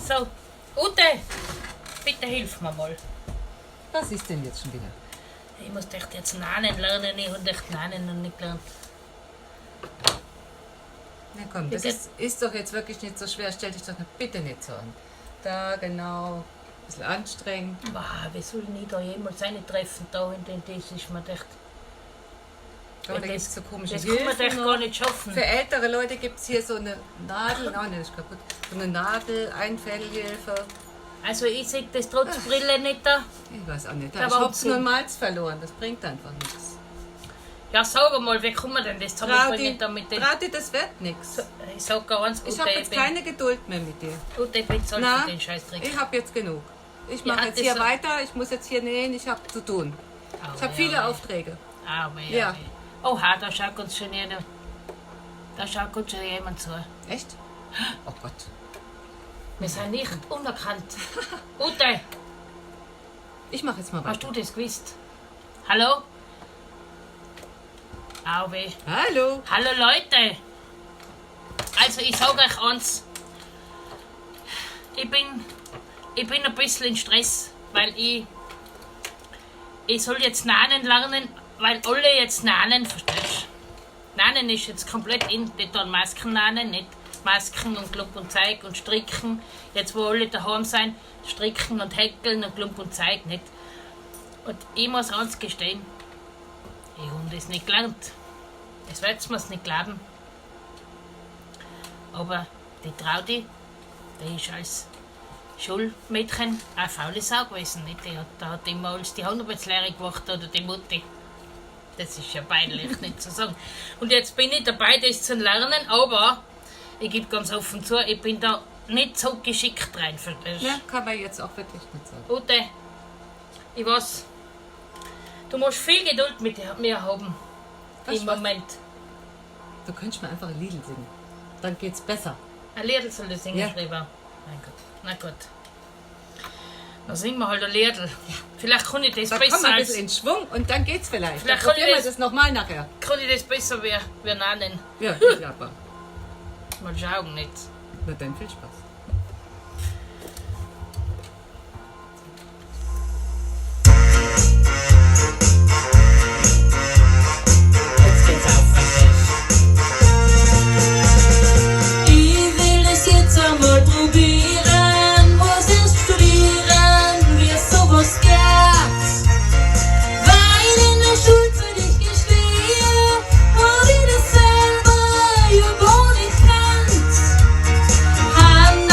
So, Ute, bitte hilf mir mal. Was ist denn jetzt schon wieder? Ich muss echt jetzt Nanen lernen, ich habe echt Nanen noch nicht gelernt. Na komm, das ist doch jetzt wirklich nicht so schwer. Stell dich doch bitte nicht so an. Da, genau. Ein bisschen anstrengend. Wow, wie soll ich da jemals eine treffen da in den Tisch? Ist mir echt. Da gibt es so komische Das kann man Hilfen echt noch. gar nicht schaffen. Für ältere Leute gibt es hier so eine Nadel, nein, das ist kaputt. So eine Nadel-Einfellhilfe. Also ich sehe das trotz Brille nicht da. Ich weiß auch nicht. Da Aber ist Hopfen okay. und Malz verloren. Das bringt einfach nichts. Ja, sag mal, wie kann man denn das zusammenbringen damit? Trauti, das wird nichts. Ich sag gar eins, Ich habe jetzt keine Geduld mehr mit dir. Ute, ich bin zu alt Na, für den Scheißtrick. ich habe jetzt genug. Ich Ja, mache jetzt das hier so- weiter. Ich muss jetzt hier nähen. Ich habe zu tun. Ich habe viele Aufträge. Ja. Oha, da schaut uns schon jemand. Da schaut uns schon jemand zu. Echt? Oh Gott. Wir sind nicht unerkannt. Ute, Ich mache jetzt mal hast weiter. du das gewusst? Hallo? Au weh. Hallo. Hallo Leute! Also ich sage euch eins. Ich bin ein bisschen in Stress, weil ich soll jetzt Nanen lernen, weil alle jetzt Nanen, verstehst du? Nanen ist jetzt komplett in, die tun Masken nanen, nicht Masken und Klump und Zeig und Stricken. Jetzt wo alle daheim sind, stricken und häkeln und Klump und Zeig, nicht? Und ich muss eins gestehen, ich habe das nicht gelernt. Das wird mir's nicht glauben. Aber die Trauti, die ist als Schulmädchen eine faule Sau gewesen. Nicht? Da hat immer alles die Handarbeitslehre gemacht oder die Mutti. Das ist ja peinlich, nicht zu sagen. Und jetzt bin ich dabei, das zu lernen, aber ich gebe ganz offen zu, ich bin da nicht so geschickt rein. Verstehst du? Ja, kann man jetzt auch wirklich nicht sagen. Ute, ich weiß, du musst viel Geduld mit mir haben. Was, Im was? Moment. Du könntest mir einfach ein Lied singen. Dann geht's besser. Ein Liedl soll ich singen, Ja. Schreiber. Mein Gott, na gut. Dann singen wir halt ein Liedl. Ja. Vielleicht kann ich das Da kommt besser man ein als... bisschen in Schwung und dann geht's vielleicht. Vielleicht Dann kann ich probieren wir das- das nochmal nachher. Kann ich das besser wie Nanen? Ja, ich aber. Mal schauen nicht. Na dann viel Spaß. Jetzt geht's auf. Ich will es jetzt einmal probieren, muss erst studieren, wie es sowas geht. Weil in der Schule für dich gestehen, hab ich das selber ja gar nicht kannt. Han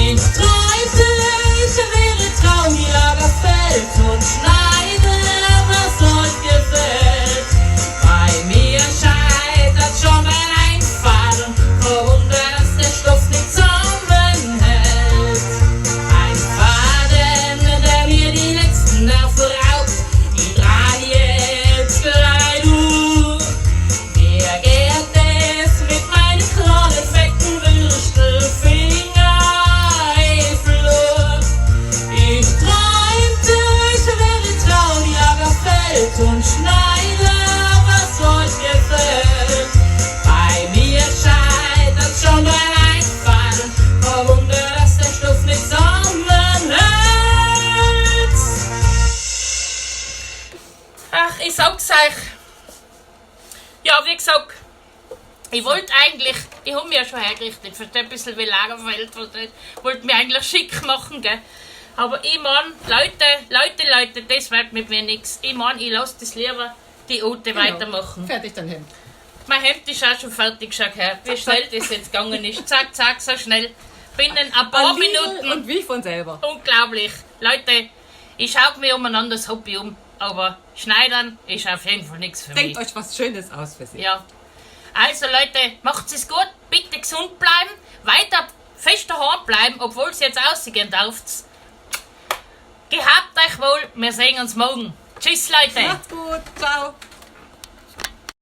Ich träumte, ich wäre Traumlagerfeld und schneide, was euch gefällt. Bei mir scheitert schon ein Einfall, verwundert, dass der Stoff nicht zusammenhält. Ein Faden, der mir die letzten Nerven raubt, ich trage jetzt gerade durch. Wer geht es mit meinen kleinen fetten Würstelfinger? Ich träumte, ich wäre Traumlagerfeld und schneide, was euch gefällt. Bei mir scheitert schon beim Einfall, verwundert, dass der Stoff nicht zusammenhält. Ach, ich sag's euch. Ja, wie gesagt, ich wollte eigentlich, ich habe mich ja schon hergerichtet, verstehe ein bisschen wie Lagerfeld, wollte mich eigentlich schick machen, gell. Aber ich mein, Leute, das wird mit mir nichts. Ich mein, ich lasse das lieber die Ute weitermachen. Fertig dein Hemd. Mein Hemd ist auch schon fertig, schau her, wie schnell das jetzt gegangen ist. Zack, zack, so schnell. Binnen ein paar Minuten. Und wie von selber. Unglaublich. Leute, ich schaue mir um ein anderes Hobby um, aber Schneidern ist auf jeden Fall nichts für mich. Denkt euch was Schönes aus für sie. Ja. Also Leute, macht's es gut, bitte gesund bleiben, weiter fest daheim bleiben, obwohl es jetzt rausgehen dürft. Gehabt euch wohl, wir sehen uns morgen. Tschüss Leute. Macht's gut. Ciao.